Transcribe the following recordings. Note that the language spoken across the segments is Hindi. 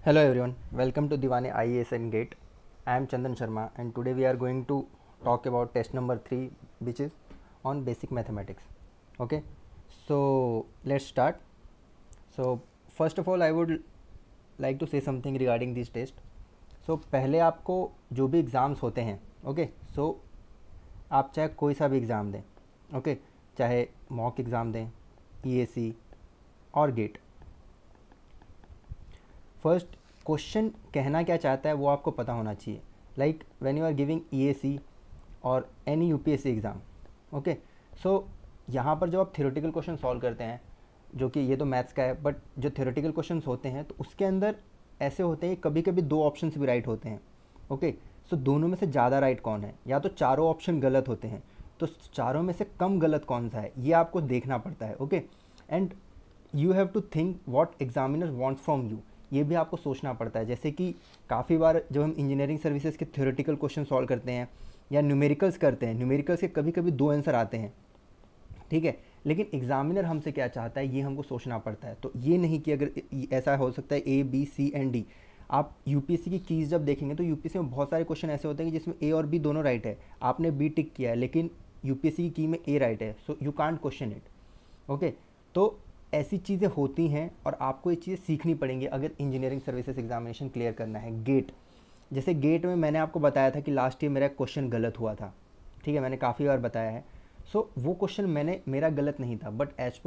Hello everyone, welcome to Divane IAS and GATE. I am Chandan Sharma and today we are going to talk about test number 3 which is on basic mathematics. Okay, so let's start. So first of all I would like to say something regarding this test. So पहले आपको जो भी एग्ज़ाम्स होते हैं so आप चाहे कोई सा भी एग्ज़ाम दें चाहे मॉक एग्ज़ाम दें EAC और गेट, फर्स्ट क्वेश्चन कहना क्या चाहता है वो आपको पता होना चाहिए. Like when you are giving EAC or any UPSC exam. So यहाँ पर जब आप थ्योरेटिकल क्वेश्चन सॉल्व करते हैं, जो कि ये तो मैथ्स का है, बट जो थ्योरेटिकल क्वेश्चंस होते हैं तो उसके अंदर ऐसे होते हैं कभी कभी दो ऑप्शंस भी राइट होते हैं. सो दोनों में से ज़्यादा राइट कौन है, या तो चारों ऑप्शन गलत होते हैं, तो चारों में से कम गलत कौन सा है ये आपको देखना पड़ता है. And you have to think what examiner wants from you, ये भी आपको सोचना पड़ता है. जैसे कि काफ़ी बार जब हम इंजीनियरिंग सर्विसेज के थ्योरेटिकल क्वेश्चन सॉल्व करते हैं या न्यूमेरिकल्स करते हैं, न्यूमेरिकल्स के कभी कभी दो आंसर आते हैं, ठीक है, लेकिन एग्जामिनर हमसे क्या चाहता है ये हमको सोचना पड़ता है. तो ये नहीं कि अगर ऐसा हो सकता है A B C and D. आप यूपीएससी की कीज़ जब देखेंगे तो यूपीएससी में बहुत सारे क्वेश्चन ऐसे होते हैं कि जिसमें A और B दोनों राइट है, आपने B टिक किया है, लेकिन यूपीएससी की की में A राइट है, so you can't question it. तो ऐसी चीज़ें होती हैं और आपको ये चीज़ें सीखनी पड़ेंगी अगर इंजीनियरिंग सर्विसेज एग्जामिनेशन क्लियर करना है. गेट, जैसे गेट में मैंने आपको बताया था कि लास्ट ईयर मेरा क्वेश्चन गलत हुआ था, ठीक है, मैंने काफ़ी बार बताया है. सो वो क्वेश्चन मेरा गलत नहीं था, बट एज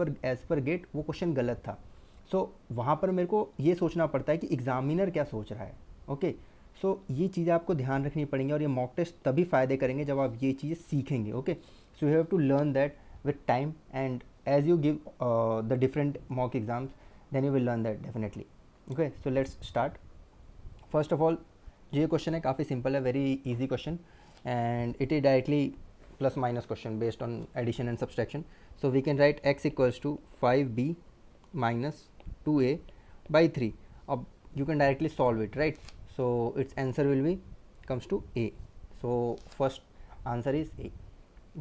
पर गेट वो क्वेश्चन गलत था. सो वहाँ पर मेरे को ये सोचना पड़ता है कि एग्जामिनर क्या सोच रहा है. सो ये चीज़ें आपको ध्यान रखनी पड़ेंगी और ये मॉक टेस्ट तभी फ़ायदे करेंगे जब आप ये चीज़ें सीखेंगे. So you have to learn that with time, and as you give the different mock exams, then you will learn that definitely. So let's start. First of all, जो ये क्वेश्चन है काफ़ी सिंपल है, very easy question, and it is directly plus minus question based on addition and subtraction. So we can write x equals to 5b minus 2a by 3. अब you can directly solve it, right? So its answer will be comes to a. So first answer is a.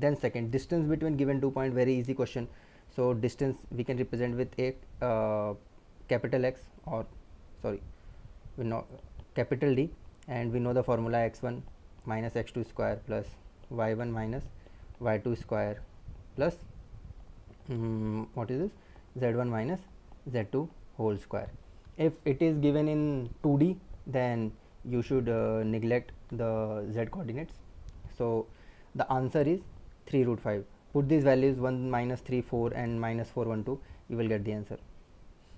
Then second, distance between given 2 point, very easy question. So distance we can represent with a capital X, or sorry, we know capital D, and we know the formula x1 minus x2 square plus y1 minus y2 square plus what is this, z1 minus z2 whole square. If it is given in 2D, then you should neglect the z coordinates. So the answer is 3 root 5. Put these values 1 minus 3 4 and minus 4 1 2, you will get the answer.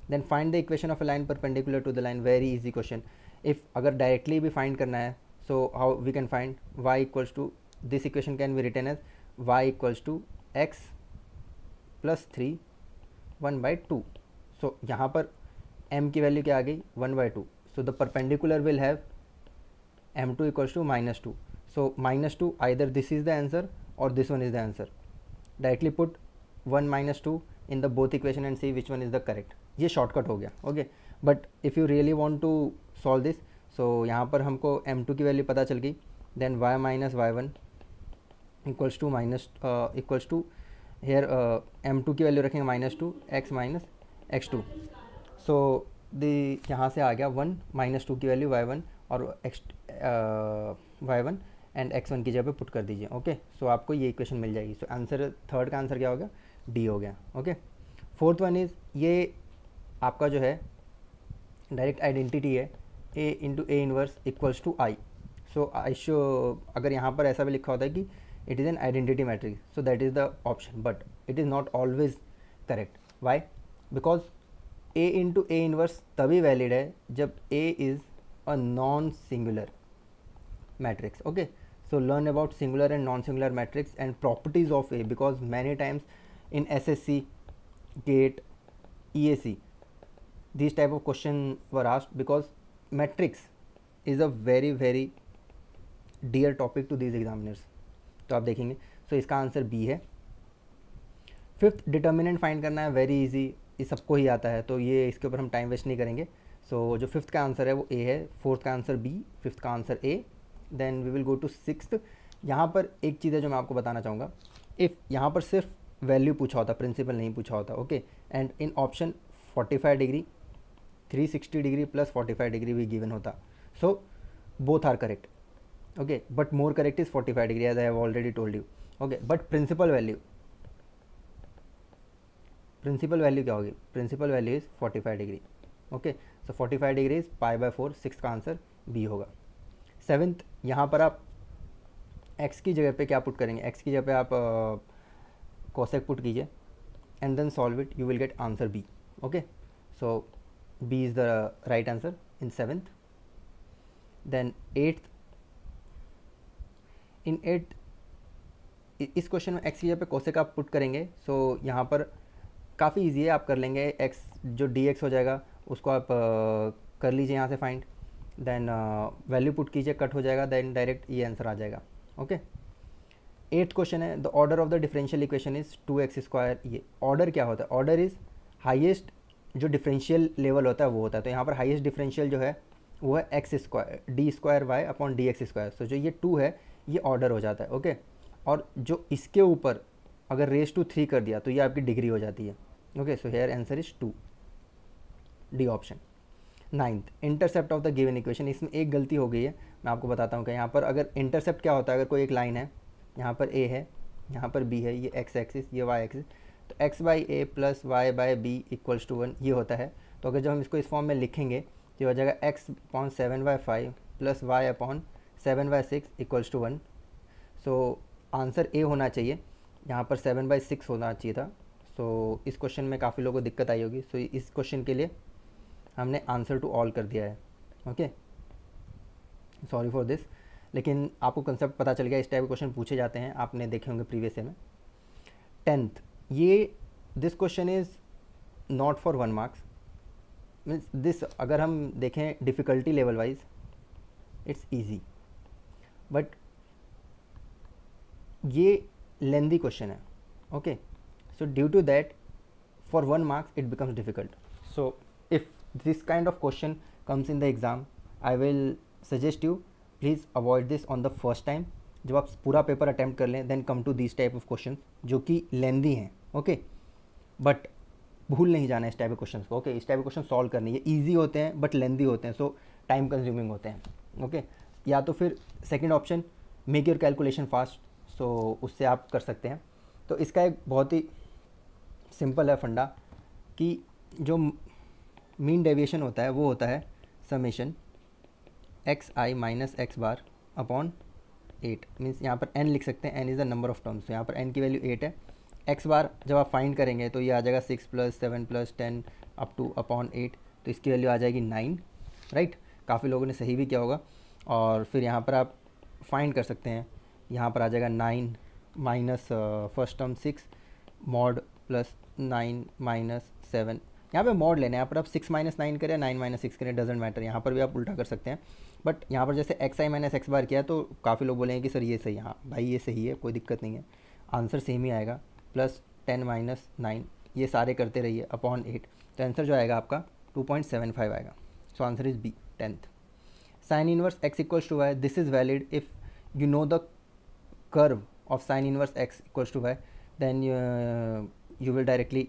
Then find the equation of a line perpendicular to the line. Very easy question. If अगर directly भी find करना है, so how we can find y equals to, this equation can be written as y equals to x plus 3 1 by 2. so यहाँ पर m की वैल्यू क्या आ गई 1 by 2. so the perpendicular will have m2 equals to minus 2. so minus 2, either this is the answer or this one is the answer. Directly put 1 minus 2 in the both equation and see which one is the correct. ये शॉर्टकट हो गया. But if you really want to solve this, so यहाँ पर हमको m2 की वैल्यू पता चल गई, then y minus y1 equals to minus equals to here m2 की वैल्यू रखेंगे minus 2 x minus x2. So the यहाँ से आ गया 1 माइनस 2 की वैल्यू y1 और y1 एंड x1 की जगह पे पुट कर दीजिए. सो आपको ये इक्वेशन मिल जाएगी. सो आंसर, थर्ड का आंसर क्या हो गया, डी हो गया. फोर्थ वन इज़, ये आपका जो है डायरेक्ट आइडेंटिटी है, a into A inverse equals to I. So I show, अगर यहाँ पर ऐसा भी लिखा होता है कि it is an identity matrix, so that is the option, but it is not always correct. Why? Because a into A inverse तभी वैलिड है जब a is a non singular matrix. So learn about singular and non-singular matrix and properties of A, because many times in SSC, GATE, EAC, these type of question were asked, because matrix is a very very dear topic to these examiners. तो आप देखेंगे. So इसका आंसर B है. फिफ्थ, डिटर्मिनेंट फाइंड करना है, वेरी इजी, ये सबको ही आता है, तो ये इसके ऊपर हम टाइम वेस्ट नहीं करेंगे. सो जो फिफ्थ का आंसर है वो A है, फोर्थ का आंसर B, फिफ्थ का answer A. Then we will go to sixth. यहाँ पर एक चीज़ है जो मैं आपको बताना चाहूँगा. इफ़ यहाँ पर सिर्फ वैल्यू पूछा होता, प्रिंसिपल नहीं पूछा होता, and in option 45 degree 360 degree plus 45 degree भी गिवन होता. So both are correct. Okay, but more correct is 45 degree as I have already told you. Okay, but principal value क्या होगी? Principal value is 45 degree. Okay, so 45 degree is pi by 4. Six का आंसर बी होगा. सेवेंथ, यहाँ पर आप x की जगह पे क्या पुट करेंगे? x की जगह पे आप कोसेक पुट कीजिए and then solve it, you will get answer B. Okay, so B is the right answer in seventh. Then eighth, in eighth इस क्वेश्चन में x की जगह पे कोसेक आप पुट करेंगे. सो यहाँ पर काफ़ी ईजी है, आप कर लेंगे. x जो dx हो जाएगा उसको आप कर लीजिए यहाँ से फाइंड, देन वैल्यू पुट कीजिए, कट हो जाएगा, देन डायरेक्ट ये आंसर आ जाएगा. ओके, एट्थ क्वेश्चन है, the order of the differential equation is 2x². ये ऑर्डर क्या होता है? ऑर्डर इज हाईएस्ट जो डिफरेंशियल लेवल होता है वो होता है. तो यहाँ पर हाईएस्ट डिफरेंशियल जो है वो है x² d² y upon dx². सो जो ये 2 है ये ऑर्डर हो जाता है. ओके, और जो इसके ऊपर अगर रेस टू 3 कर दिया तो ये आपकी डिग्री हो जाती है. Okay, so here answer is 2, D option. Ninth, intercept of the given equation. इसमें एक गलती हो गई है, मैं आपको बताता हूँ कि यहाँ पर अगर इंटरसेप्ट क्या होता है, अगर कोई एक लाइन है, यहाँ पर a है, यहाँ पर b है, ये x एक्सिस, ये y एक्सिस, तो x by a plus y by b equals to 1 ये होता है. तो अगर जब हम इसको इस फॉर्म में लिखेंगे तो ये हो जाएगा x upon 7/5 plus y upon 7/6 equals to 1. So answer a होना चाहिए, यहाँ पर 7/6 होना चाहिए था. सो इस क्वेश्चन में काफ़ी लोगों को दिक्कत आई होगी. सो इस क्वेश्चन के लिए हमने आंसर टू ऑल कर दिया है. ओके, सॉरी फॉर दिस, लेकिन आपको कंसेप्ट पता चल गया. इस टाइप के क्वेश्चन पूछे जाते हैं, आपने देखे होंगे प्रीवियस में. टेंथ, ये this question is not for 1 marks. Means this अगर हम देखें difficulty level wise it's easy, but ये लेंदी क्वेश्चन है. Okay, so due to that for 1 marks it becomes difficult. So if this kind of question comes in the exam, I will suggest you please avoid this on the first time. जब आप पूरा पेपर अटैम्प्ट कर लें then come to these type of questions जो कि लेंदी हैं. ओके, बट भूल नहीं जाना इस टाइप के क्वेश्चन को. ओके, इस टाइप के क्वेश्चन सॉल्व करने, ये ईजी होते हैं बट लेंदी होते हैं, सो टाइम कंज्यूमिंग होते हैं. ओके, या तो फिर second option make your calculation fast, so उससे आप कर सकते हैं. तो इसका एक बहुत ही सिंपल है फंडा कि जो मीन डेविएशन होता है वो होता है summation xi minus x bar upon 8. Means यहाँ पर n लिख सकते हैं, n is the number of terms. तो यहाँ पर n की वैल्यू 8 है. x बार जब आप फाइंड करेंगे तो ये आ जाएगा 6 + 7 + 10 अप टू अपॉन 8. तो इसकी वैल्यू आ जाएगी 9. राइट, काफ़ी लोगों ने सही भी किया होगा. और फिर यहाँ पर आप फाइंड कर सकते हैं, यहाँ पर आ जाएगा 9 minus first term 6 mod plus 9 minus 7. यहाँ पे मॉड लेना है, यहाँ पर आप 6 - 9 करें, 9 - 6 करें, डजेंट मैटर. यहाँ पर भी आप उल्टा कर सकते हैं, बट यहाँ पर जैसे xi माइनस x बार किया तो काफ़ी लोग बोलेंगे कि सर ये सही है. हाँ भाई, ये सही है, कोई दिक्कत नहीं है, आंसर सेम ही आएगा. प्लस 10 माइनस 9, ये सारे करते रहिए अपॉन 8. तो आंसर जो आएगा आपका 2.75 आएगा. So answer is B, 10th. Sine inverse x equals to y, this is valid if you know the curve of sine inverse x equals to y, then you will directly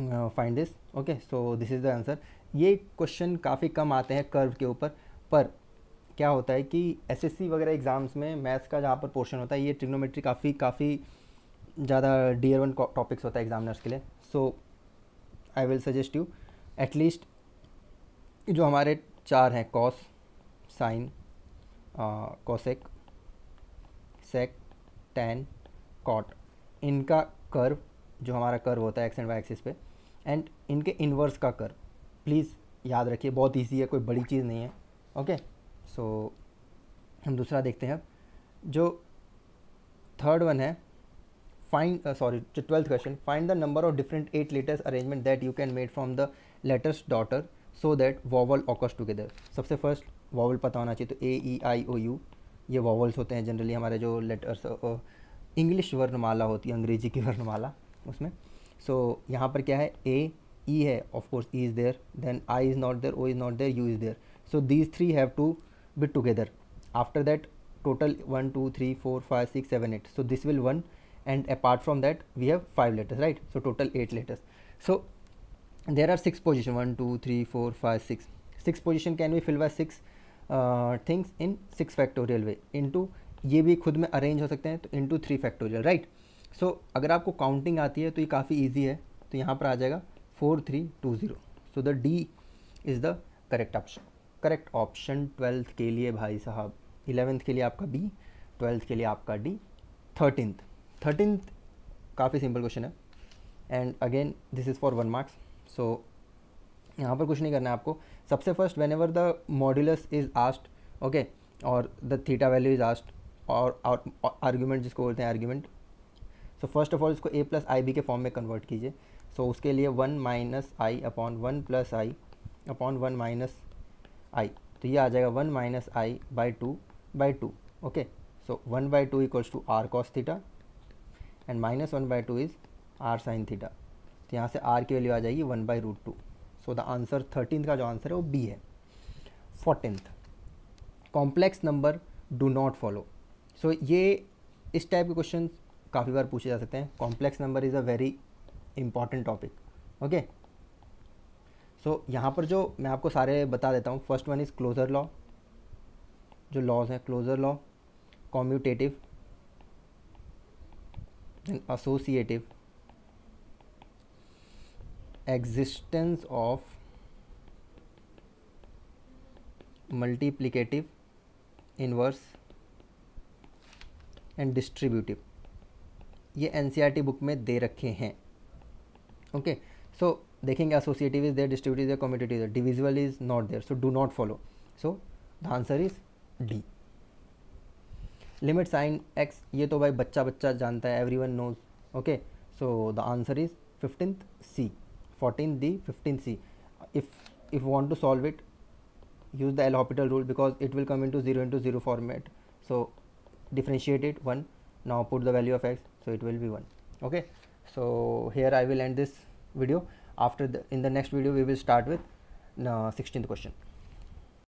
find this. Okay, so this is the answer. ये क्वेश्चन काफ़ी कम आते हैं कर्व के ऊपर, पर क्या होता है कि एसएससी वगैरह एग्ज़ाम्स में मैथ्स का जहाँ पर पोर्शन होता है, ये ट्रिग्नोमेट्री काफ़ी ज़्यादा डियर 1 टॉपिक्स होता है एग्जामिनर्स के लिए. So I will suggest you at least जो हमारे 4 हैं, cos, sine, cosec, sec, tan, cot, इनका कर्व जो हमारा कर्व होता है एक्स एंड वाई एक्सिस पे, एंड इनके इन्वर्स का कर्व प्लीज़ याद रखिए. बहुत इजी है, कोई बड़ी चीज़ नहीं है. ओके, सो हम दूसरा देखते हैं. अब जो थर्ड वन है, जो 12th question, find the number of different 8 letters arrangement that you can made from the letters daughter so that vowel occurs together. सबसे फर्स्ट वॉवल पता होना चाहिए. तो A, E, I, O, U ये वॉवल्स होते हैं जनरली हमारे जो लेटर्स, इंग्लिश वर्णमाला होती है, अंग्रेजी की वर्णमाला उसमें. सो यहाँ पर क्या है, A, E है, of course E is there, then I is not there, O is not there, U is there. So these 3 have to be together. After that total 1 2 3 4 5 6 7 8. So this will 1, and apart from that we have 5 letters, right? So total 8 letters. So there are 6 position, 1 2 3 4 5 6. 6 position can be filled by 6 things in 6 factorial way into, ये भी खुद में अरेंज हो सकते हैं तो इंटू 3 फैक्टोरियल, राइट. सो अगर आपको काउंटिंग आती है तो ये काफ़ी ईजी है, तो यहाँ पर आ जाएगा 4 3 2 0. So the D is the correct option. Correct option 12th के लिए भाई साहब, 11th के लिए आपका बी, 12th के लिए आपका डी, 13th काफ़ी सिंपल क्वेश्चन है. And again this is for 1 marks. So यहाँ पर कुछ नहीं करना है आपको. सबसे first whenever the modulus is asked, okay, or the theta value is asked, or argument जिसको बोलते हैं argument, so first of all इसको a प्लस आई बी के फॉर्म में कन्वर्ट कीजिए. सो उसके लिए 1 minus I upon 1 plus I upon 1 minus आई, तो ये आ जाएगा 1 minus i by 2. Okay, so 1/2 equals to r cos theta and minus 1/2 is r sine theta. तो यहाँ से आर की वैल्यू आ जाएगी 1/√2. सो द आंसर 13th का जो आंसर है वो बी है. 14th, complex number do not follow. So ये इस टाइप के क्वेश्चन काफ़ी बार पूछे जा सकते हैं. Complex number is a very important topic. Okay, so यहाँ पर जो मैं आपको सारे बता देता हूँ. First one is closure law. जो लॉज हैं, closure law, commutative, associative, existence of multiplicative, inverse and distributive, ये एनसीईआरटी बुक में दे रखे हैं. ओके, सो देखेंगे associative is there, distributive is there, commutative is there, divisible is not there, so do not follow. So the answer is the. Limit sine x, ये तो भाई बच्चा जानता है, everyone knows. Okay, so the answer is 15th C, 14th D, 15th C. If you want to solve it, use the L'Hopital rule because it will come into 0 into 0 format. So differentiate it 1. Now put the value of x, so it will be 1. Okay, so here I will end this video. In the next video we will start with 16th question.